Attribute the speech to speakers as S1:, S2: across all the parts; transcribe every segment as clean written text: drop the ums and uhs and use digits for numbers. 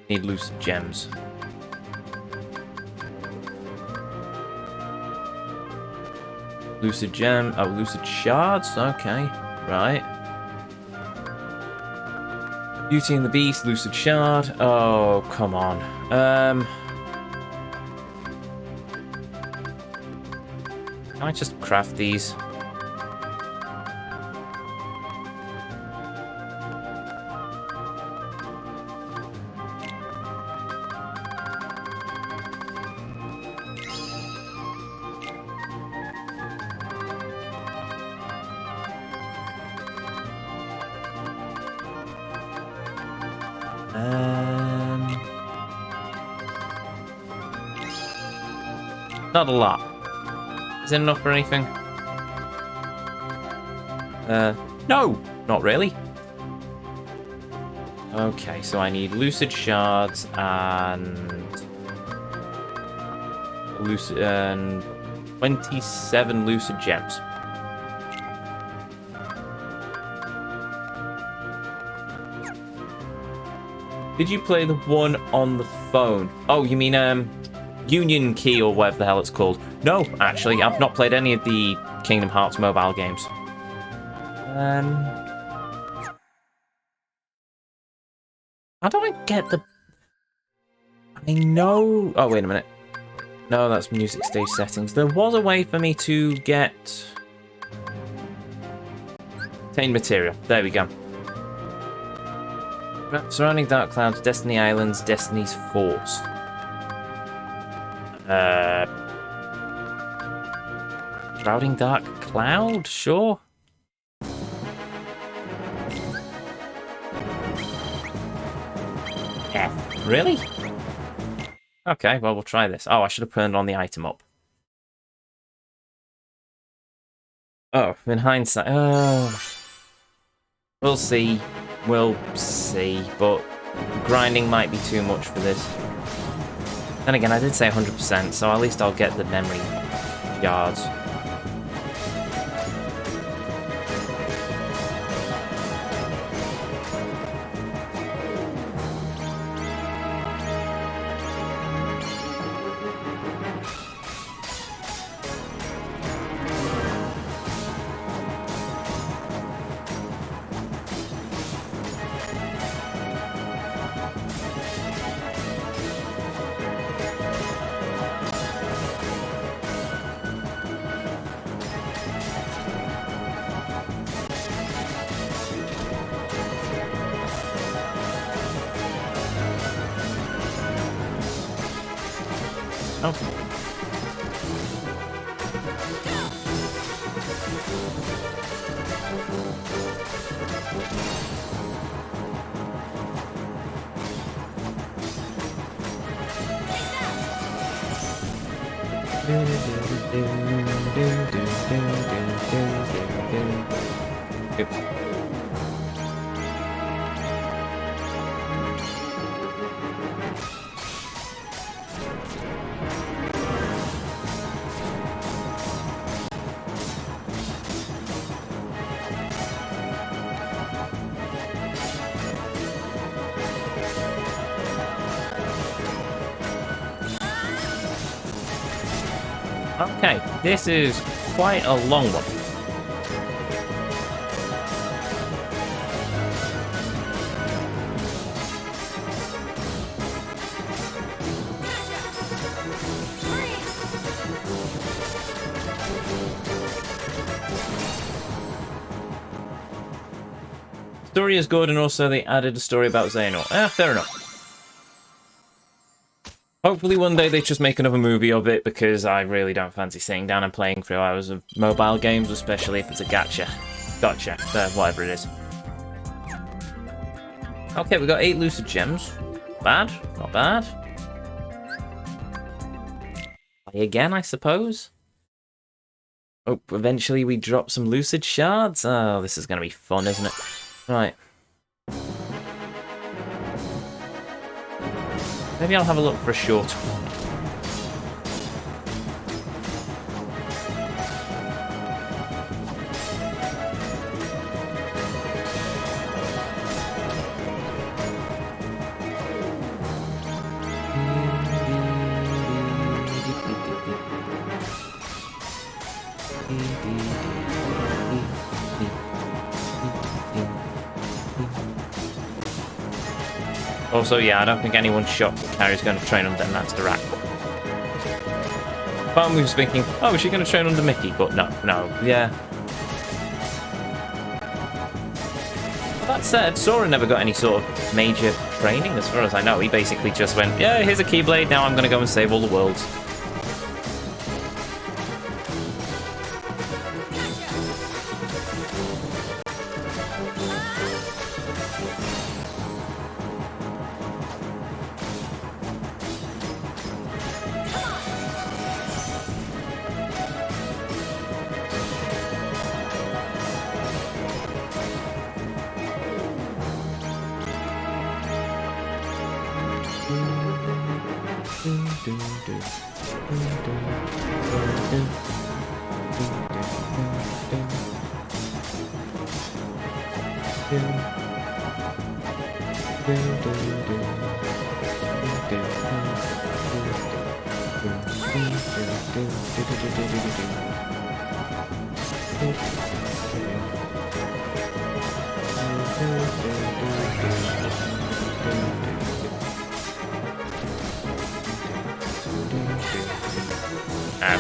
S1: Need lucid gems. Lucid gem. Oh, lucid shards. Okay, right. Beauty and the Beast, lucid shard. Oh, come on. Can I just craft these? Not a lot. Is it enough for anything? No! Not really. Okay, so I need lucid shards and... 27 lucid gems. Did you play the one on the phone? Oh, you mean, Union Key or whatever the hell it's called. No, actually, I've not played any of the Kingdom Hearts mobile games. How do I get the... I know... Oh, wait a minute. No, that's music stage settings. There was a way for me to get... Obtain material. There we go. Surrounding Dark Clouds, Destiny Islands, Destiny's Force. Shrouding Dark Cloud? Sure. F. Really? Okay, well, we'll try this. Oh, I should have turned on the item up. Oh, in hindsight... We'll see. We'll see, but grinding might be too much for this. Then again, I did say 100%, so at least I'll get the memory yards. Okay, this is quite a long one. Story is good, and also they added a story about Xehanort. Fair enough. Hopefully one day they just make another movie of it, because I really don't fancy sitting down and playing 3 hours of mobile games, especially if it's a gotcha. Gotcha. Whatever it is. Okay, we got 8 lucid gems. Bad. Not bad. Play again, I suppose. Oh, eventually we drop some lucid shards. Oh, this is going to be fun, isn't it? Right. Maybe I'll have a look for a short one. Also, yeah, I don't think anyone's shocked that Carrie's going to train under Master Rat. Part of me was thinking, oh, is she going to train under Mickey? But no, yeah. Well, that said, Sora never got any sort of major training, as far as I know. He basically just went, yeah, here's a Keyblade, now I'm going to go and save all the worlds.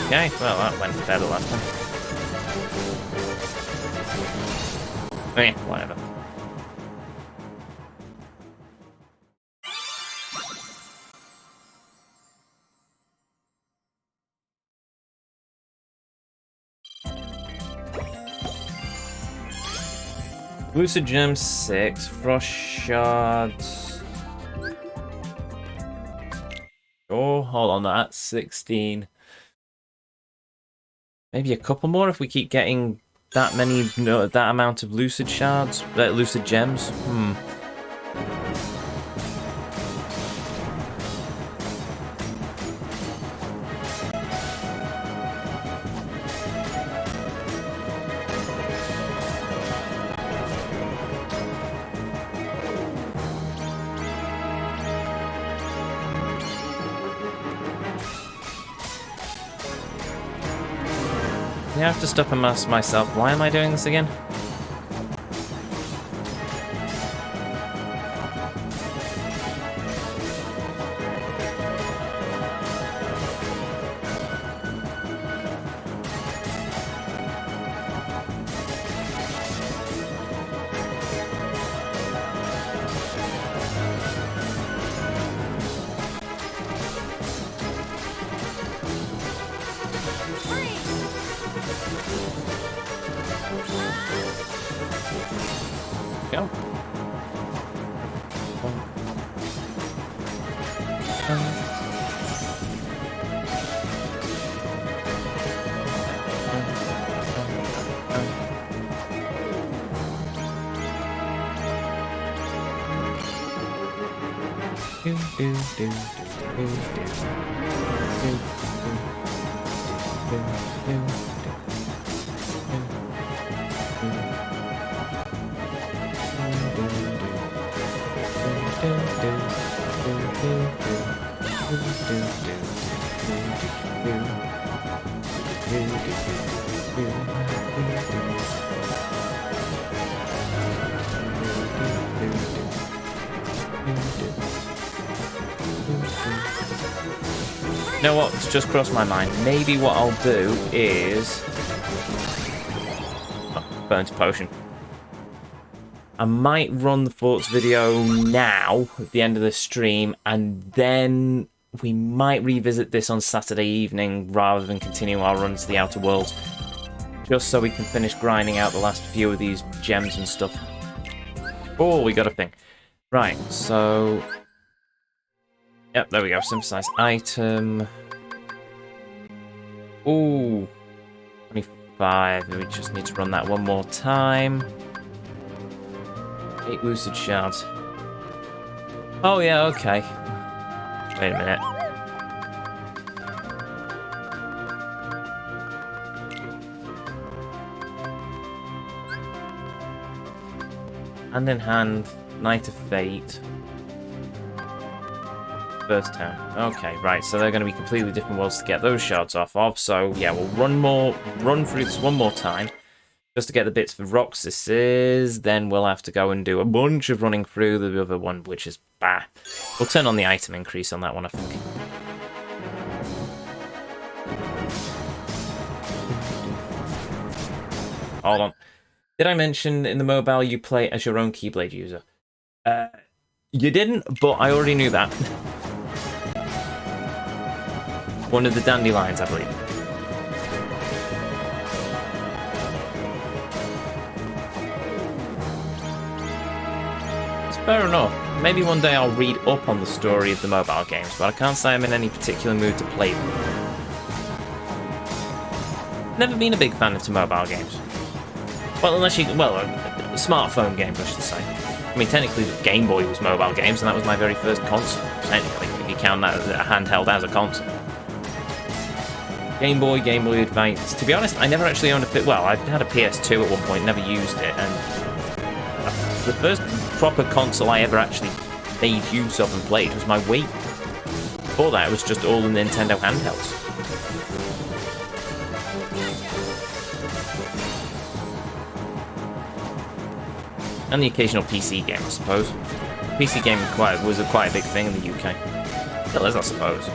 S1: Okay, well, that went better last time. Whatever. Lucid Gem 6, Frost Shards. Oh, hold on, that's 16. Maybe a couple more if we keep getting that many, that amount of Lucid Shards, Lucid Gems. I have to stop and ask myself, why am I doing this again? Go. You know what? It's just crossed my mind. Maybe what I'll do is... Oh, burnt potion. I might run the Forts video now, at the end of the stream, and then we might revisit this on Saturday evening rather than continue our run to the Outer Worlds. Just so we can finish grinding out the last few of these gems and stuff. Oh, we got a thing. Right, so... Yep, there we go. Synthesize item. Ooh. 25. We just need to run that one more time. 8 lucid shards. Oh, yeah, okay. Wait a minute. Hand in hand, Night of Fate. First town. Okay, right, so they're going to be completely different worlds to get those shards off of. So, yeah, we'll run through this one more time. just to get the bits for Roxases. Then we'll have to go and do a bunch of running through the other one, which is bah. We'll turn on the item increase on that one, I think. Hold on. Did I mention in the mobile you play as your own Keyblade user? You didn't, but I already knew that. One of the dandelions, I believe. It's fair enough. Maybe one day I'll read up on the story of the mobile games, but I can't say I'm in any particular mood to play them. Never been a big fan of the mobile games. Well, unless you... Well, smartphone games, I should say. I mean, technically, the Game Boy was mobile games, and that was my very first console. Technically, if you count that as a handheld as a console. Game Boy Advance. To be honest, I never actually owned a... Well, I had a PS2 at one point, never used it, and... The first proper console I ever actually made use of and played was my Wii. Before that, it was just all the Nintendo handhelds. And the occasional PC game, I suppose. PC game was quite a big thing in the UK. Still is, I suppose.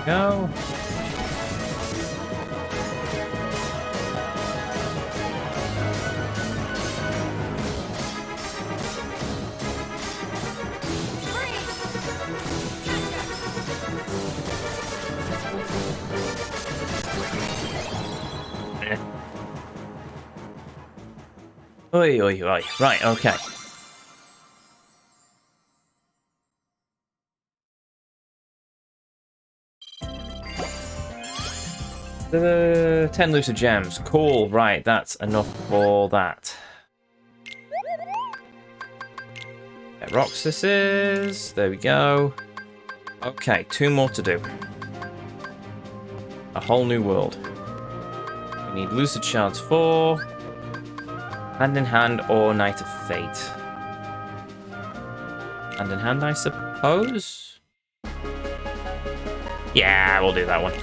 S1: Go. Oi, oi, oi. Right, okay. The 10 looser gems. Cool, right, that's enough for that. Get Roxases. There we go. Okay, 2 more to do. A whole new world. We need Lucid Shards 4. Hand in Hand or Night of Fate. Hand in Hand, I suppose? Yeah, we'll do that one.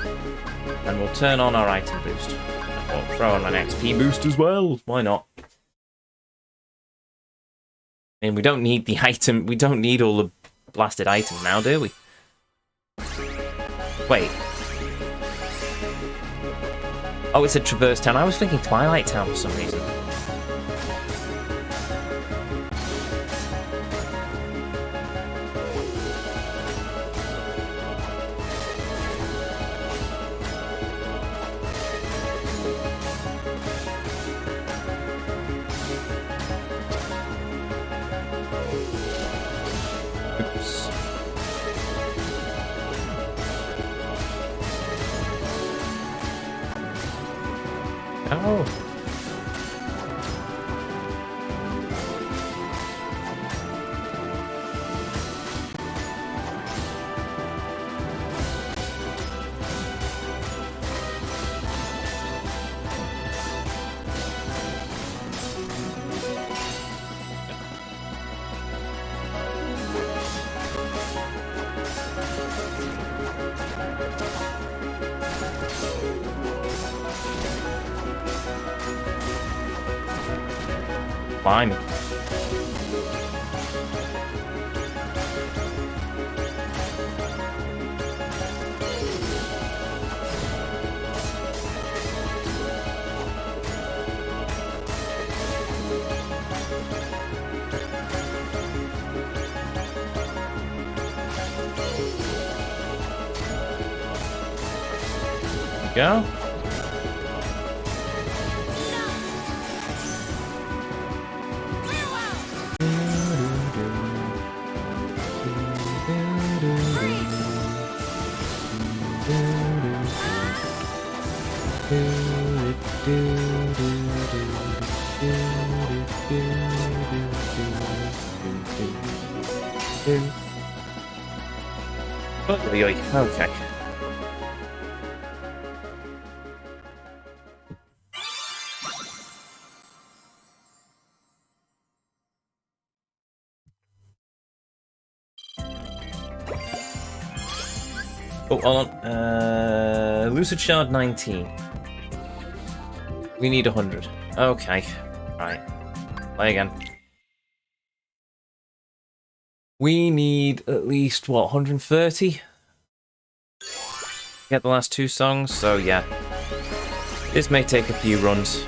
S1: And we'll turn on our item boost. And we'll throw on an XP boost as well. Why not? I mean, we don't need the item. We don't need all the blasted items now, do we? Wait. Oh, it's a Traverse Town. I was thinking Twilight Town for some reason. Oh. Fine. There we go. Okay. Oh, hold on. Lucid Shard 19. We need 100. Okay. Right. Play again. We need at least, what, 130? Get the last 2 songs, so yeah. This may take a few runs.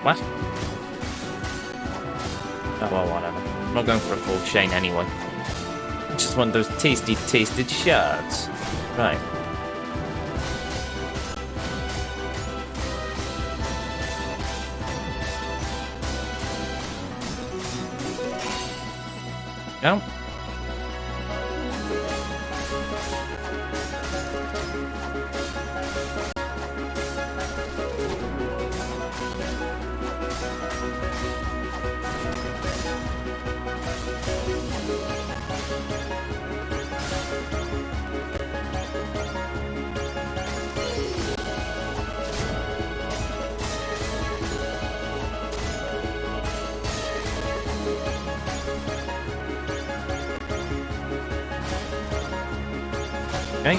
S1: What? Oh, well, whatever. I'm not going for a full chain anyway. I just want those tasty, tasted shards. Right. Go. Okay.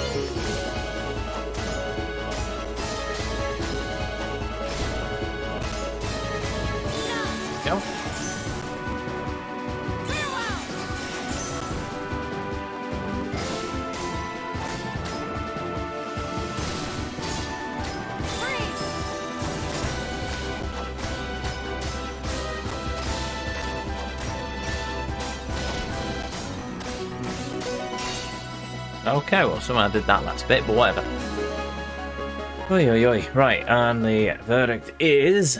S1: Go. Okay, well, someone did that last bit, but whatever. Oi, oi, oi. Right, and the verdict is...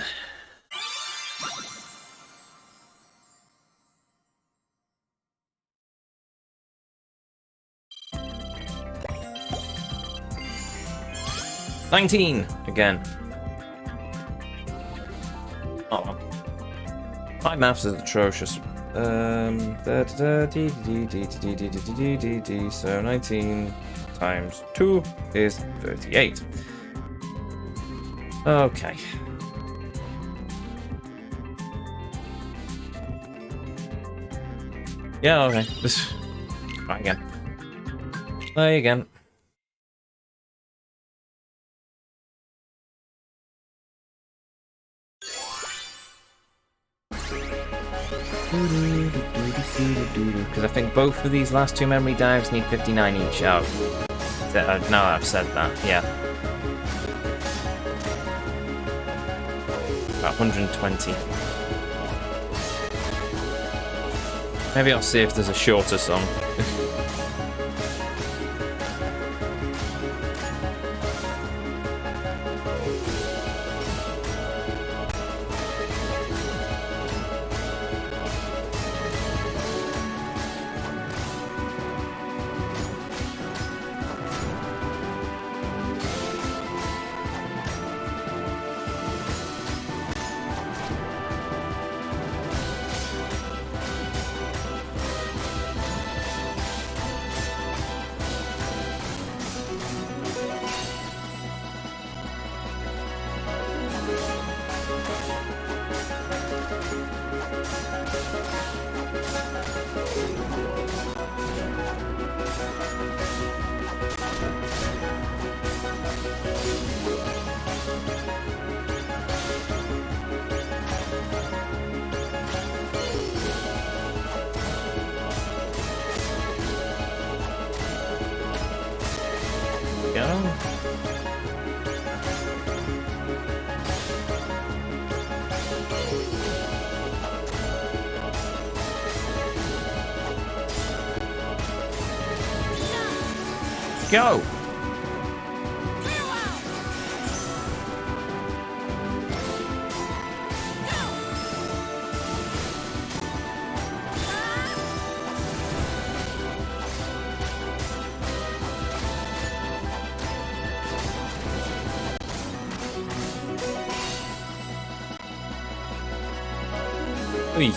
S1: $19 again. Oh, my maths is atrocious. So 19 times 2 is 38. Okay. Yeah, okay. Try again. Play again. Because I think both of these last 2 memory dives need 59 each. Oh, no, I've said that. Yeah. About 120. Maybe I'll see if there's a shorter song. go. Oy.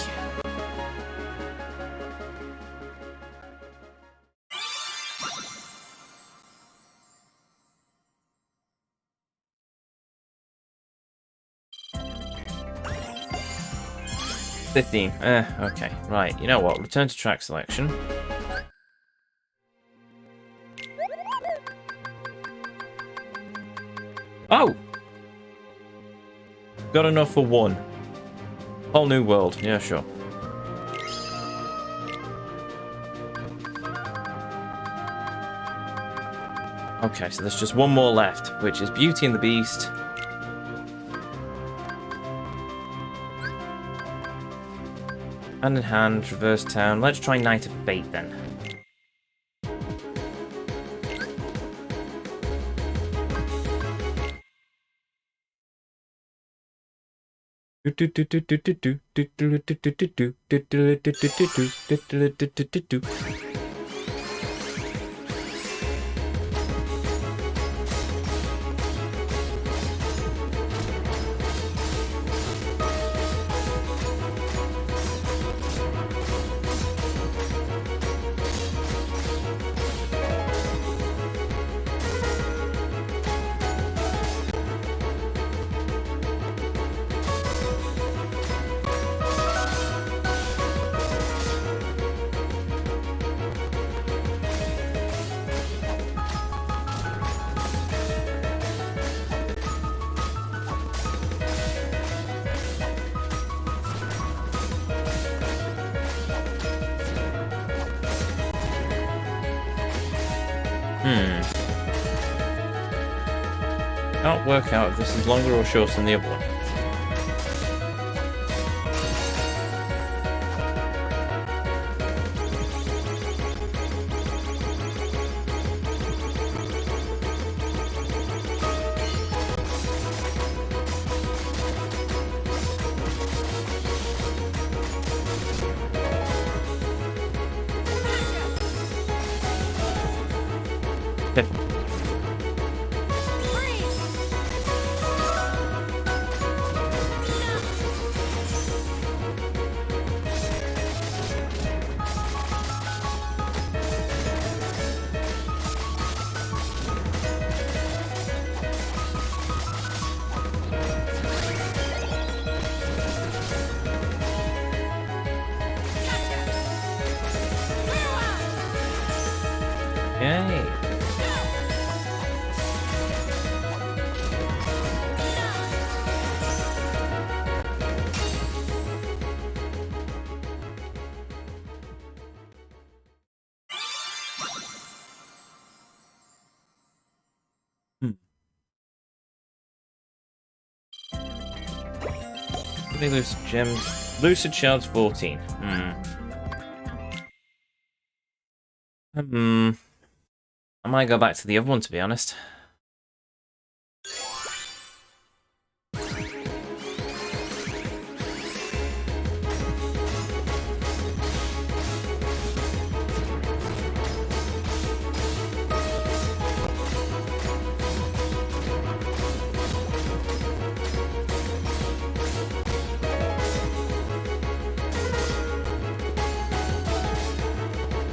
S1: $15. Okay. Right. You know what? Return to track selection. Oh! Got enough for one. Whole new world. Yeah, sure. Okay, so there's just one more left, which is Beauty and the Beast. Hand in hand, traverse town. Let's try Night of Fate then. Can't work out if this is longer or shorter than the other one. Yay. Lucid gems. Lucid shards 14. I might go back to the other one, to be honest.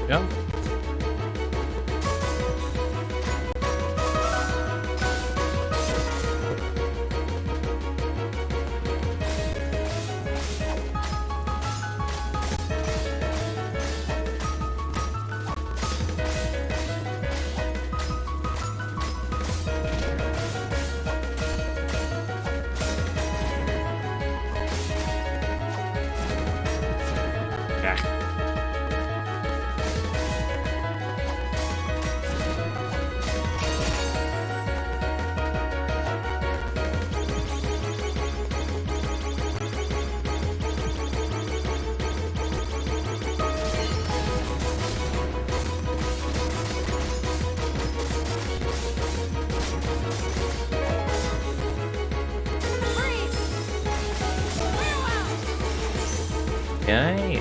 S1: Yeah. Okay.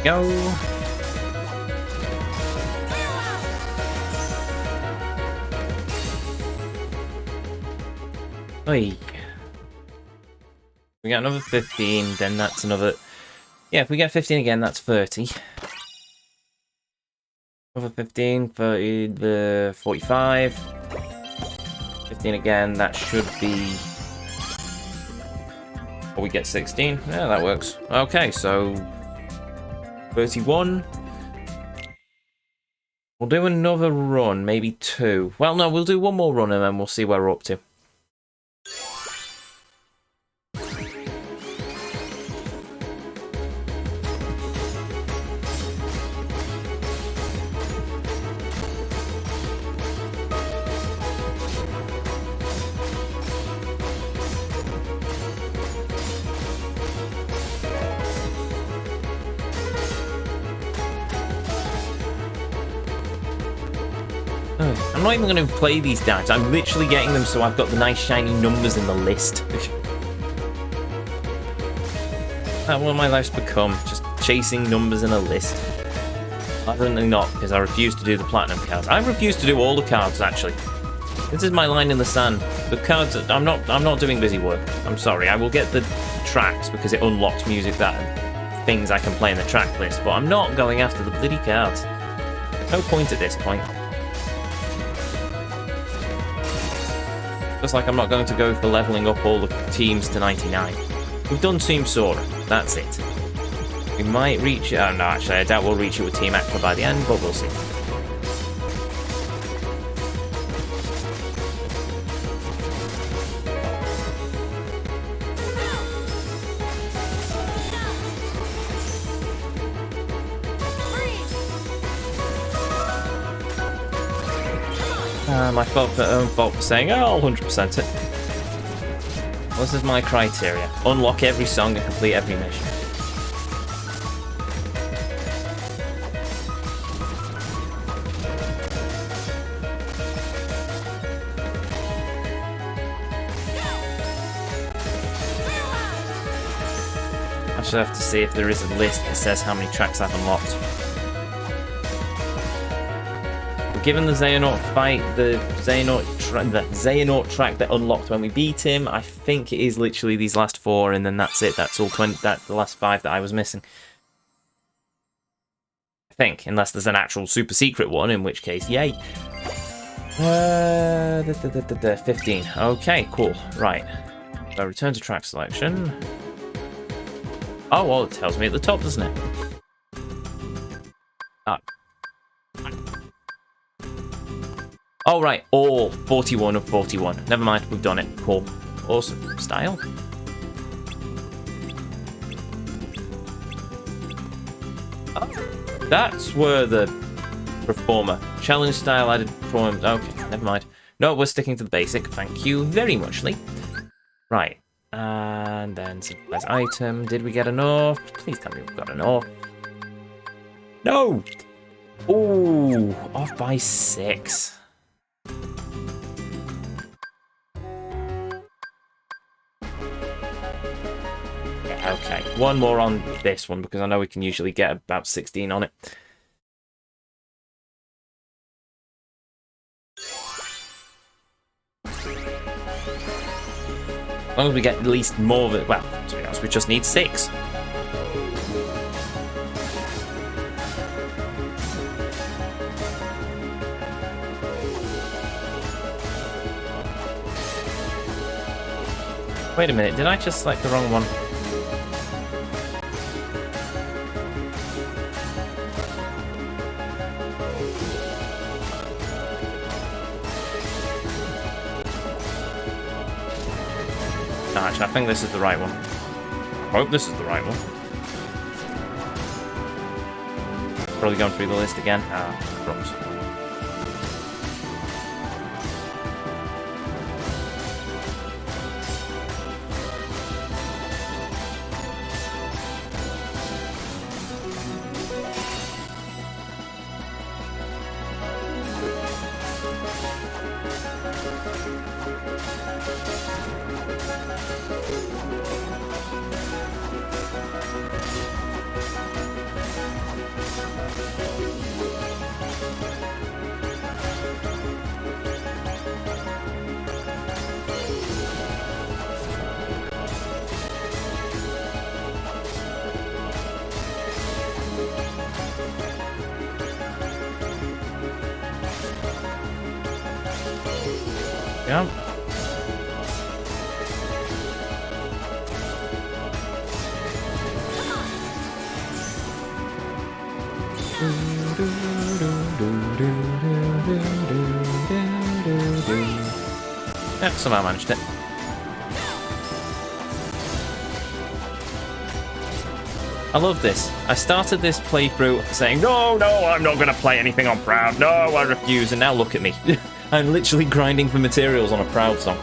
S1: Go. Oi. We got another 15, then that's another... Yeah, if we get 15 again, that's 30. Another 15, 30, 45. 15 again, that should be... Or we get 16. Yeah, that works. Okay, so... 31. We'll do another run, maybe 2. Well, no, we'll do one more run and then we'll see where we're up to. I'm not even going to play these dives. I'm literally getting them so I've got the nice shiny numbers in the list. That's what my life's become. Just chasing numbers in a list. Apparently not, because I refuse to do the platinum cards. I refuse to do all the cards, actually. This is my line in the sand. The cards, I'm not doing busy work. I'm sorry. I will get the tracks because it unlocks music that things I can play in the track list, but I'm not going after the bloody cards. There's no point at this point. Just like I'm not going to go for leveling up all the teams to 99. We've done Team Sora. That's it. We might reach it. Oh, no, actually, I doubt we'll reach it with Team Aqua by the end, but we'll see. My own fault for saying, oh, I'll 100% it. Well, this is my criteria. Unlock every song and complete every mission. I should have to see if there is a list that says how many tracks I've unlocked. Given the Xehanort fight, the Xehanort track that unlocked when we beat him, I think it is literally these last 4, and then that's it. That's all 20. That's the last 5 that I was missing. I think, unless there's an actual super secret one, in which case, yay. 15. Okay, cool. Right. So return to track selection. Oh, well, it tells me at the top, doesn't it? Ah. Oh, right, all 41 of 41. Never mind, we've done it. Cool. Awesome. Style. Oh, that's where the performer. Challenge style added performance. Okay, never mind. No, we're sticking to the basic. Thank you very much, Lee. Right. And then supplies item. Did we get enough? Please tell me we've got enough. No! Ooh, off by 6. Okay, one more on this one because I know we can usually get about 16 on it. As long as we get at least more of it, well, to be honest, we just need 6. Wait a minute, did I just select the wrong one? No, actually, I think this is the right one. I hope this is the right one. probably going through the list again. Ah, crumbs. Yeah. Yeah, somehow managed it. I love this. I started this playthrough saying, no, I'm not going to play anything on Proud. No, I refuse. And now look at me. I'm literally grinding for materials on a Proud song.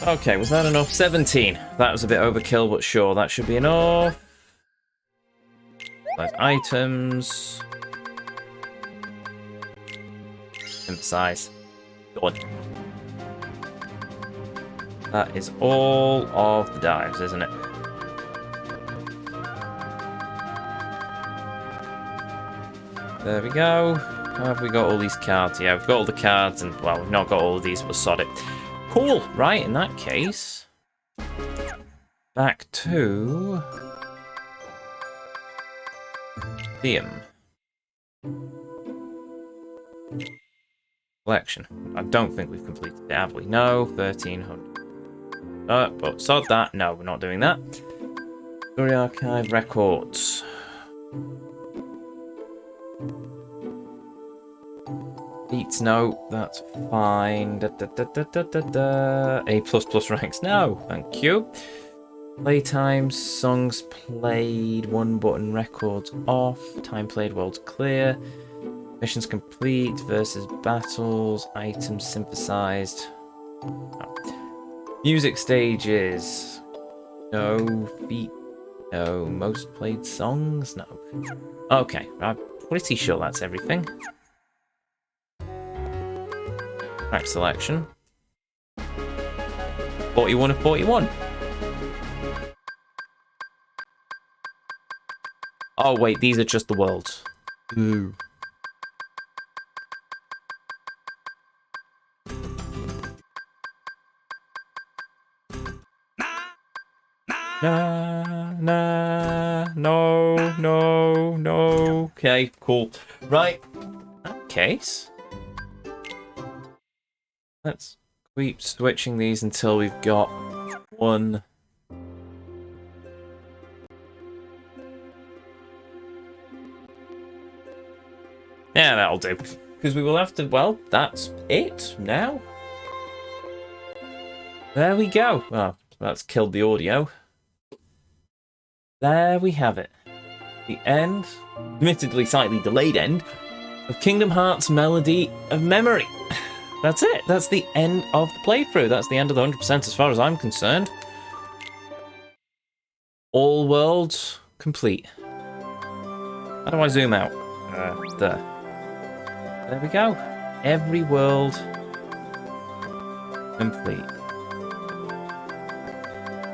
S1: Okay, was that enough? 17. That was a bit overkill, but sure, that should be enough. Like items. Synthesize. Done. That is all of the dives, isn't it? There we go. Have we got all these cards? Yeah, we've got all the cards, and well, we've not got all of these, but sod it. Cool. Right, in that case, back to Museum. Collection. I don't think we've completed it, have we? No, 1300. But sod that. No, we're not doing that. Story Archive Records. Beats, no, that's fine. A++ ranks, no, thank you. Playtimes, songs played, 1 button, records off, time played, worlds clear. Missions complete, versus battles, items synthesized. Oh. Music stages. No. Feet. No. Most played songs? No. Okay, I'm pretty sure that's everything. Track selection. 41 of 41. Oh wait, these are just the worlds. Ooh. No. Okay, cool. Right. In that case, let's keep switching these until we've got one. Yeah, that'll do. Because we will have to, well, that's it now. There we go. Oh, that's killed the audio. There we have it. The end, admittedly slightly delayed end, of Kingdom Hearts Melody of Memory. That's it. That's the end of the playthrough. That's the end of the 100% as far as I'm concerned. All worlds complete. How do I zoom out? There. There we go. Every world complete.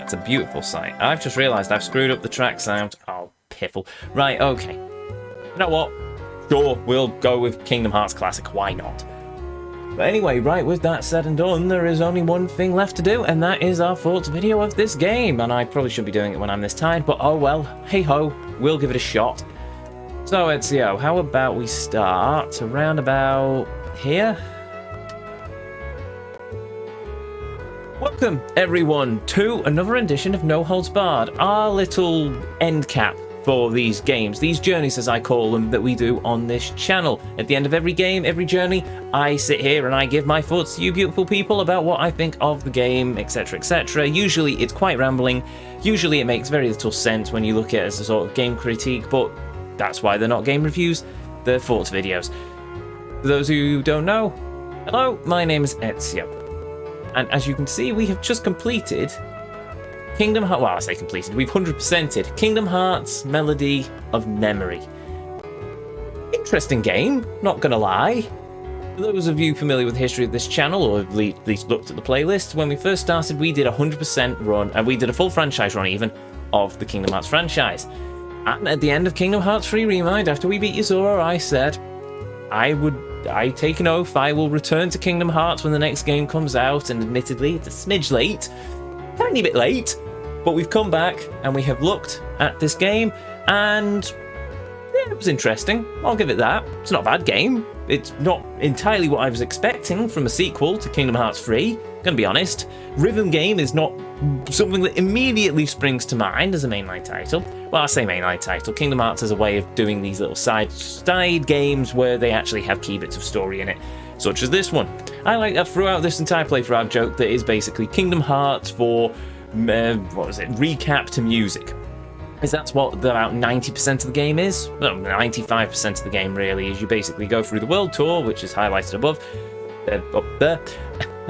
S1: It's a beautiful sight. I've just realised I've screwed up the track sound. Oh, piffle. Right, okay. You know what? Sure, we'll go with Kingdom Hearts Classic. Why not? But anyway, right, with that said and done, there is only one thing left to do, and that is our thoughts video of this game. And I probably shouldn't be doing it when I'm this tired, but oh well. Hey-ho, we'll give it a shot. So, Ezio, how about we start around about here? Welcome, everyone, to another edition of No Holds Barred, our little end cap for these games, these journeys as I call them, that we do on this channel. At the end of every game, every journey, I sit here and I give my thoughts to you beautiful people about what I think of the game, etc, etc. Usually it's quite rambling, usually it makes very little sense when you look at it as a sort of game critique, but that's why they're not game reviews, they're thoughts videos. For those who don't know, hello, my name is Ezio, and as you can see, we have just completed Kingdom Hearts, well, I say completed, we've 100%ed Kingdom Hearts Melody of Memory. Interesting game, not gonna lie. For those of you familiar with the history of this channel, or at least looked at the playlist, when we first started, we did a 100% run, and we did a full franchise run even, of the Kingdom Hearts franchise. And at the end of Kingdom Hearts 3 Remind, after we beat Yuzora, I said, I take an oath, I will return to Kingdom Hearts when the next game comes out, and admittedly, it's a smidge late, tiny bit late, but we've come back and we have looked at this game, and yeah, it was interesting. I'll give it that. It's not a bad game. It's not entirely what I was expecting from a sequel to Kingdom Hearts 3, gonna be honest. Rhythm game is not something that immediately springs to mind as a mainline title. Well, I say mainline title. Kingdom Hearts is a way of doing these little side games where they actually have key bits of story in it, such as this one. I like that throughout this entire playthrough I've joked that is basically Kingdom Hearts for recap to music, because that's what about 90% of the game is. Well, 95% of the game really is. You basically go through the world tour, which is highlighted above, up there,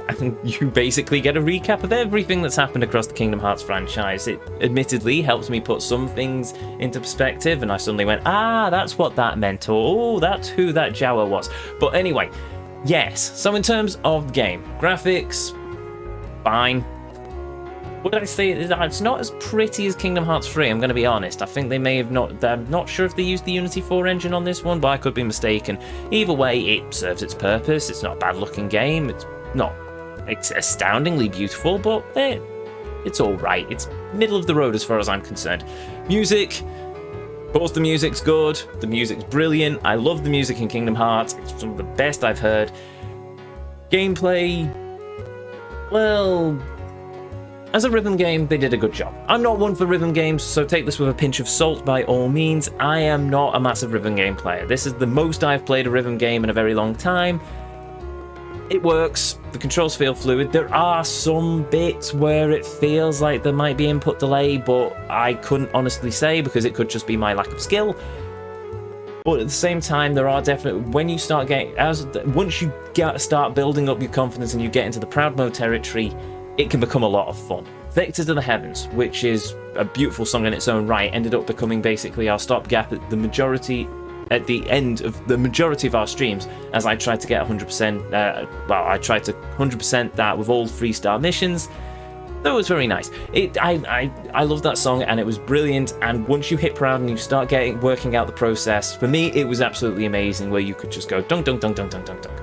S1: and you basically get a recap of everything that's happened across the Kingdom Hearts franchise. It admittedly helps me put some things into perspective, and I suddenly went, ah, that's what that meant, or oh, that's who that Jawa was. But anyway, yes, so in terms of the game, graphics, fine. What did I say? It's not as pretty as Kingdom Hearts 3, I'm going to be honest. I think they may have not... I'm not sure if they used the Unity 4 engine on this one, but I could be mistaken. Either way, it serves its purpose. It's not a bad-looking game. It's not astoundingly beautiful, but it's alright. It's middle of the road as far as I'm concerned. Music... Of course, the music's good. The music's brilliant. I love the music in Kingdom Hearts. It's some of the best I've heard. Gameplay... Well... As a rhythm game, they did a good job. I'm not one for rhythm games, so take this with a pinch of salt by all means. I am not a massive rhythm game player. This is the most I've played a rhythm game in a very long time. It works. The controls feel fluid. There are some bits where it feels like there might be input delay, but I couldn't honestly say because it could just be my lack of skill. But at the same time, there are definitely, when you start getting, once you start building up your confidence and you get into the proud mode territory, it can become a lot of fun. Vectors to the Heavens, which is a beautiful song in its own right, ended up becoming basically our stopgap at the end of the majority of our streams, as I tried to get 100%, I tried to 100% that with all 3-star missions. That was very nice. I love that song, and it was brilliant, and once you hit proud and you start working out the process, for me it was absolutely amazing, where you could just go dunk dunk dunk dunk dunk dunk dunk.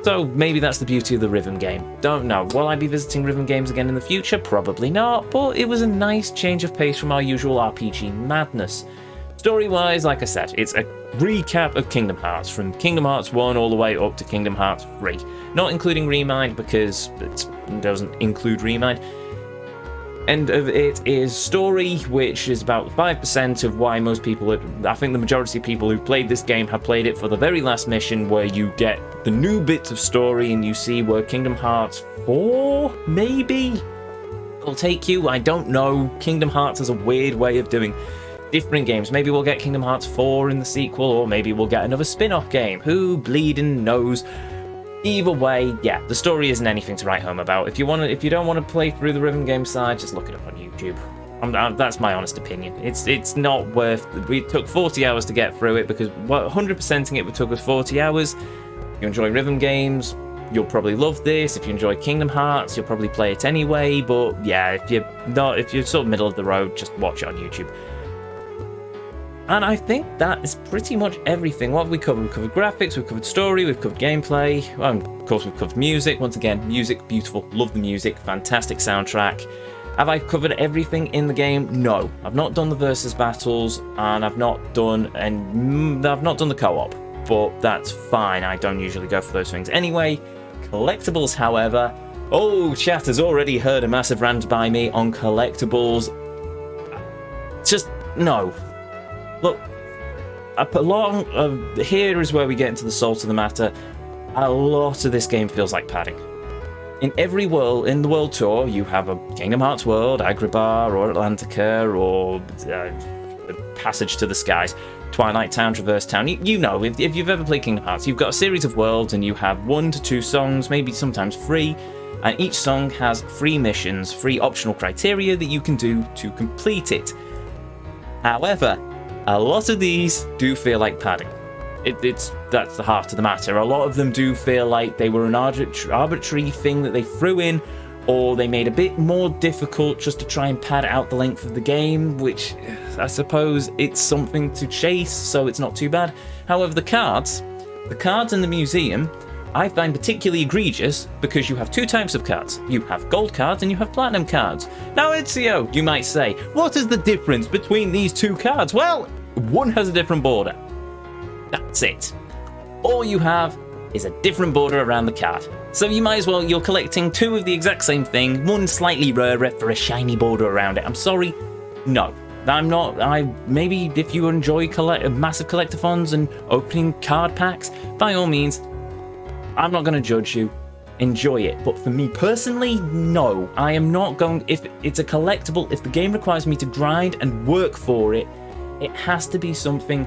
S1: So maybe that's the beauty of the rhythm game. Don't know. Will I be visiting rhythm games again in the future? Probably not, but it was a nice change of pace from our usual RPG madness. Story-wise, like I said, it's a recap of Kingdom Hearts, from Kingdom Hearts 1 all the way up to Kingdom Hearts 3. Not including Remind, because it doesn't include Remind. End of it is story, which is about 5% of why most people, I think the majority of people who played this game have played it for the very last mission, where you get the new bits of story and you see where Kingdom Hearts 4, maybe, will take you. I don't know. Kingdom Hearts is a weird way of doing different games. Maybe we'll get Kingdom Hearts 4 in the sequel, or maybe we'll get another spin-off game. Who bleeding knows? Either way, yeah, the story isn't anything to write home about. If you don't want to play through the rhythm game side, just look it up on YouTube. That's my honest opinion. It's not worth. We took 40 hours to get through it, because 100%ing it took us 40 hours. If you enjoy rhythm games, you'll probably love this. If you enjoy Kingdom Hearts, you'll probably play it anyway. But yeah, if you're sort of middle of the road, just watch it on YouTube. And I think that is pretty much everything. What have we covered? We've covered graphics, we've covered story, we've covered gameplay, and of course we've covered music. Once again, music, beautiful, love the music, fantastic soundtrack. Have I covered everything in the game? No. I've not done the versus battles, and I've not done the co-op, but that's fine. I don't usually go for those things anyway. Collectibles, however, oh, chat has already heard a massive rant by me on collectibles. Just no. Look, here is where we get into the salt of the matter. A lot of this game feels like padding. In every world, in the world tour, you have a Kingdom Hearts world, Agrabah, or Atlantica, or Passage to the Skies, Twilight Town, Traverse Town. You know, if you've ever played Kingdom Hearts, you've got a series of worlds, and you have 1 to 2 songs, maybe sometimes 3, and each song has 3 missions, 3 optional criteria that you can do to complete it. However, a lot of these do feel like padding. That's the heart of the matter. A lot of them do feel like they were an arbitrary thing that they threw in, or they made a bit more difficult just to try and pad out the length of the game, which I suppose it's something to chase, so it's not too bad. However, the cards in the museum I find particularly egregious because you have 2 types of cards. You have gold cards and you have platinum cards. Now, Ezio, you might say, what is the difference between these 2 cards? Well, one has a different border. That's it. All you have is a different border around the card. So you might as well, you're collecting 2 of the exact same thing, one slightly rarer for a shiny border around it. I'm sorry, no. I'm not. Maybe if you enjoy massive collectathons and opening card packs, by all means, I'm not going to judge you. Enjoy it. But for me personally, no. I am not going. If it's a collectible, if the game requires me to grind and work for it, it has to be something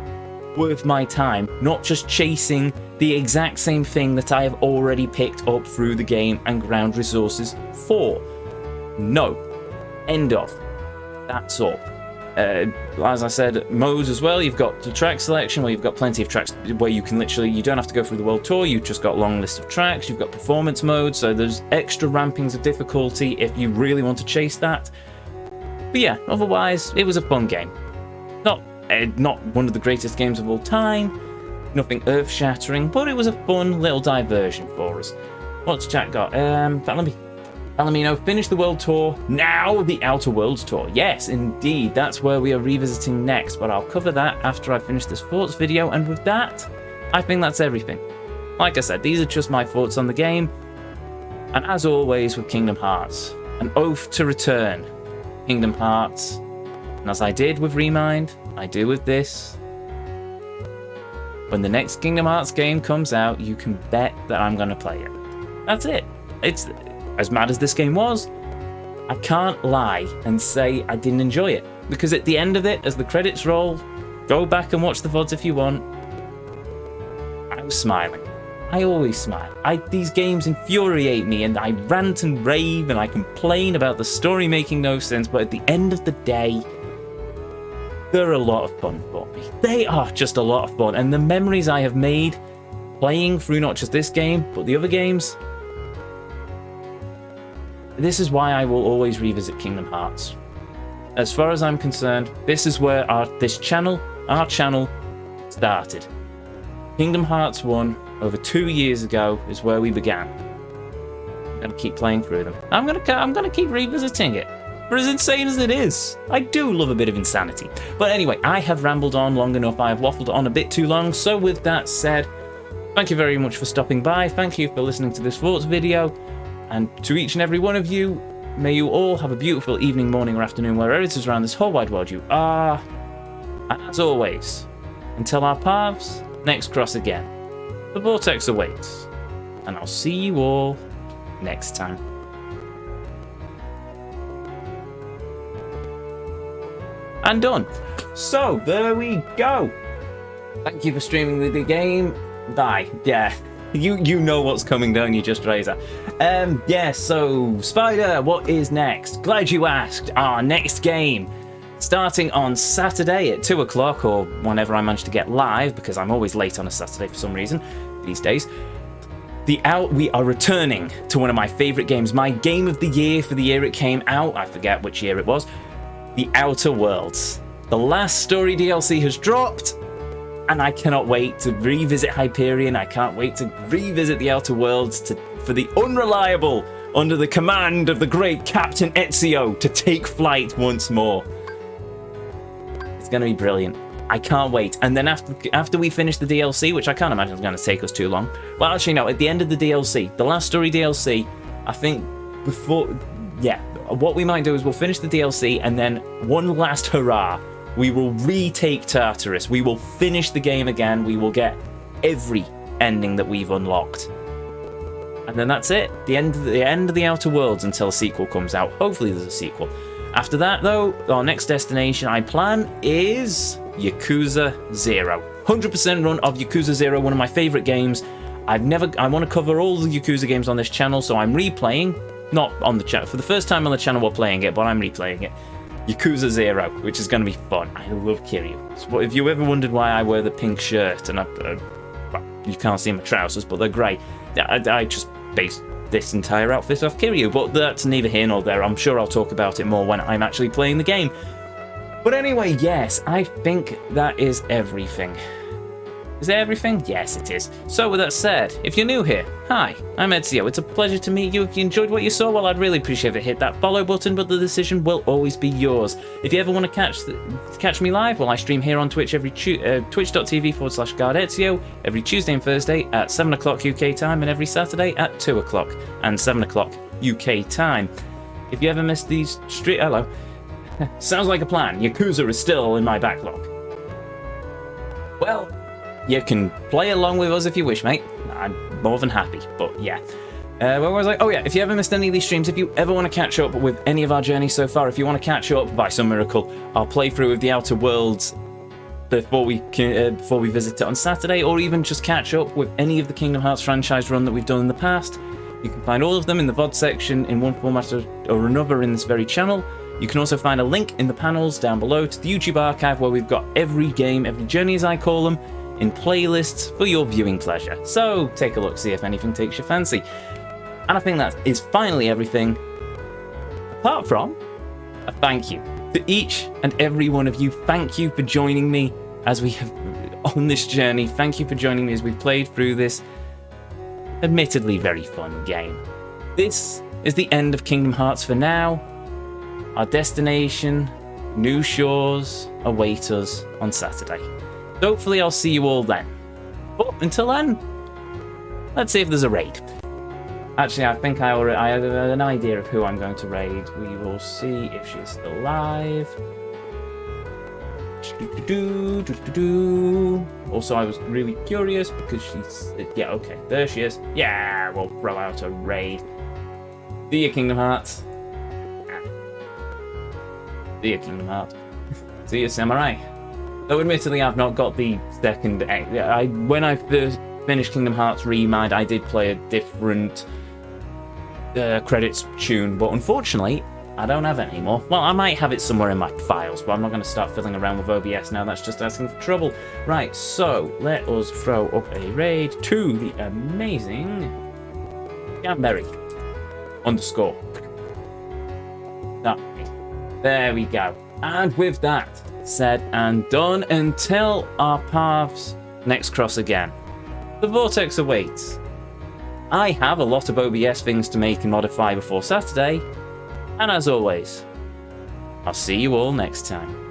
S1: worth my time, not just chasing the exact same thing that I have already picked up through the game and ground resources for. No. End of. That's all. As I said, modes as well. You've got the track selection where you've got plenty of tracks where you can literally, you don't have to go through the world tour, you've just got a long list of tracks. You've got performance mode, so there's extra rampings of difficulty if you really want to chase that. But yeah, otherwise, it was a fun game. Not one of the greatest games of all time, nothing earth-shattering, but it was a fun little diversion for us. What's chat got? Palomino, finish the world tour, now the Outer Worlds tour. Yes, indeed, that's where we are revisiting next, but I'll cover that after I finish this thoughts video, and with that, I think that's everything. Like I said, these are just my thoughts on the game, and as always with Kingdom Hearts, an oath to return. Kingdom Hearts, and as I did with Remind, I do with this. When the next Kingdom Hearts game comes out, you can bet that I'm going to play it. That's it. It's as mad as this game was, I can't lie and say I didn't enjoy it. Because at the end of it, as the credits roll, go back and watch the VODs if you want, I was smiling. I always smile. These games infuriate me and I rant and rave and I complain about the story making no sense, but at the end of the day, they're a lot of fun for me. They are just a lot of fun, and the memories I have made playing through not just this game, but the other games, this is why I will always revisit Kingdom Hearts. As far as I'm concerned, this is where our channel started. Kingdom Hearts 1, over 2 years ago, is where we began. I'm going to keep playing through them. I'm going to keep revisiting it. For as insane as it is, I do love a bit of insanity. But anyway, I have rambled on long enough. I have waffled on a bit too long. So with that said, thank you very much for stopping by. Thank you for listening to this thoughts video. And to each and every one of you, may you all have a beautiful evening, morning, or afternoon, wherever it is around this whole wide world you are. And as always, until our paths next cross again, the Vortex awaits. And I'll see you all next time. And done. So, there we go. Thank you for streaming the game. Bye. Yeah. You know what's coming, don't you, Just Razor? Yeah, so, Spider, what is next? Glad you asked. Our next game, starting on Saturday at 2 o'clock, or whenever I manage to get live, because I'm always late on a Saturday for some reason these days. We are returning to one of my favourite games, my game of the year for the year it came out. I forget which year it was. The Outer Worlds. The last story DLC has dropped, and I cannot wait to revisit Hyperion. I can't wait to revisit the Outer Worlds for the Unreliable, under the command of the great Captain Ezio, to take flight once more. It's going to be brilliant. I can't wait. And then after we finish the DLC, which I can't imagine is going to take us too long. Well, actually, no. At the end of the DLC, the last story DLC, I think before... Yeah. What we might do is we'll finish the DLC and then one last hurrah We will retake Tartarus. We will finish the game again. We will get every ending that we've unlocked. And then that's it. The end of the Outer Worlds until a sequel comes out. Hopefully there's a sequel. After that, though, our next destination I plan is Yakuza 0. 100% run of Yakuza 0, one of my favourite games. I want to cover all the Yakuza games on this channel, so I'm replaying. Not on the channel. For the first time on the channel we're playing it, but I'm replaying it. Yakuza 0, which is going to be fun. I love Kiryu. So if you ever wondered why I wear the pink shirt, and well, you can't see my trousers, but they're grey. I just based this entire outfit off Kiryu, but that's neither here nor there. I'm sure I'll talk about it more when I'm actually playing the game. But anyway, yes, I think that is everything. Is that everything? Yes, it is. So with that said, if you're new here, hi, I'm Ezio. It's a pleasure to meet you. If you enjoyed what you saw, well, I'd really appreciate it. Hit that follow button, but the decision will always be yours. If you ever want to catch me live, well, I stream here on Twitch every twitch.tv/GuardEzio every Tuesday and Thursday at 7 o'clock UK time, and every Saturday at 2 o'clock and 7 o'clock UK time. If you ever missed these hello. Sounds like a plan. Yakuza is still in my backlog. Well, you can play along with us if you wish, mate. I'm more than happy, but yeah. Where was I? Oh yeah, if you ever missed any of these streams, if you ever want to catch up with any of our journeys so far, if you want to catch up by some miracle, I'll play through with the Outer Worlds before we visit it on Saturday, or even just catch up with any of the Kingdom Hearts franchise run that we've done in the past. You can find all of them in the VOD section in one format or another in this very channel. You can also find a link in the panels down below to the YouTube archive where we've got every game, every journey as I call them, in playlists for your viewing pleasure. So take a look, see if anything takes your fancy. And I think that is finally everything, apart from a thank you to each and every one of you. Thank you for joining me as we have on this journey. Thank you for joining me as we played through this admittedly very fun game. This is the end of Kingdom Hearts for now. Our destination, new shores, await us on Saturday. So hopefully I'll see you all then. But until then, let's see if there's a raid. Actually, I think I have an idea of who I'm going to raid. We will see if she's still alive. Also, I was really curious because she's... Yeah, okay, there she is. Yeah, we'll throw out a raid. See ya, Kingdom Hearts. See ya, Kingdom Hearts. See ya, Samurai. Though admittedly I've not got the second... when I first finished Kingdom Hearts Remind, I did play a different credits tune, but unfortunately I don't have it anymore. Well, I might have it somewhere in my files, but I'm not going to start fiddling around with OBS now. That's just asking for trouble. Right, so let us throw up a raid to the amazing Gamberry _ There we go. And with that said and done, until our paths next cross again, the Vortex awaits. I have a lot of OBS things to make and modify before Saturday, and as always, I'll see you all next time.